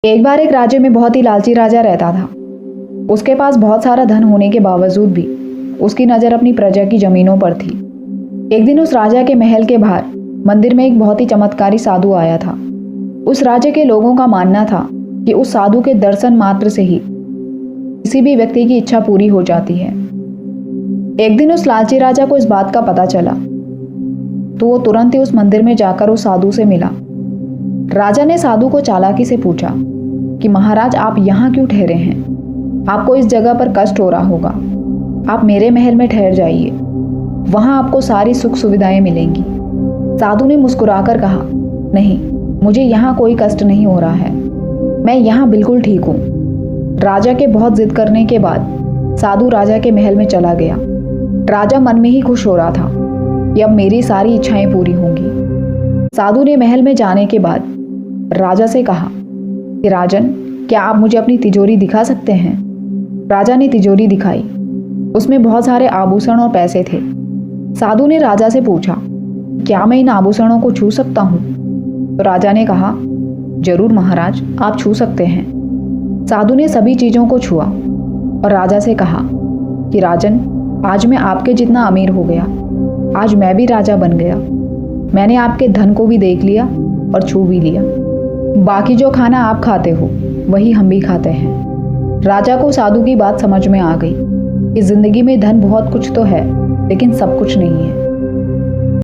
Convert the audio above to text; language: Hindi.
एक बार एक राज्य में बहुत ही लालची राजा रहता था। उसके पास बहुत सारा धन होने के बावजूद भी उसकी नज़र अपनी प्रजा की जमीनों पर थी। एक दिन उस राजा के महल के बाहर मंदिर में एक बहुत ही चमत्कारी साधु आया था। उस राज्य के लोगों का मानना था कि उस साधु के दर्शन मात्र से ही किसी भी व्यक्ति की इच्छा पूरी हो जाती है। एक दिन उस लालची राजा को इस बात का पता चला तो वो तुरंत ही उस मंदिर में जाकर उस साधु से मिला। राजा ने साधु को चालाकी से पूछा कि महाराज, आप यहाँ क्यों ठहरे हैं? आपको इस जगह पर कष्ट हो रहा होगा। आप मेरे महल में ठहर जाइए, वहाँ आपको सारी सुख सुविधाएं मिलेंगी। साधु ने मुस्कुराकर कहा, नहीं, मुझे यहाँ कोई कष्ट नहीं हो रहा है, मैं यहाँ बिल्कुल ठीक हूँ। राजा के बहुत जिद करने के बाद साधु राजा के महल में चला गया। राजा मन में ही खुश हो रहा था कि अब मेरी सारी इच्छाएं पूरी होंगी। साधु ने महल में जाने के बाद राजा से कहा कि राजन, क्या आप मुझे अपनी तिजोरी दिखा सकते हैं? राजा ने तिजोरी दिखाई। उसमें बहुत सारे आभूषण और पैसे थे। साधु ने राजा से पूछा, क्या मैं इन आभूषणों को छू सकता हूँ? तो राजा ने कहा, जरूर महाराज, आप छू सकते हैं। साधु ने सभी चीज़ों को छुआ और राजा से कहा कि राजन, आज मैं आपके जितना अमीर हो गया। आज मैं भी राजा बन गया। मैंने आपके धन को भी देख लिया और छू भी लिया। बाकी जो खाना आप खाते हो वही हम भी खाते हैं। राजा को साधु की बात समझ में आ गई कि जिंदगी में धन बहुत कुछ तो है, लेकिन सब कुछ नहीं है।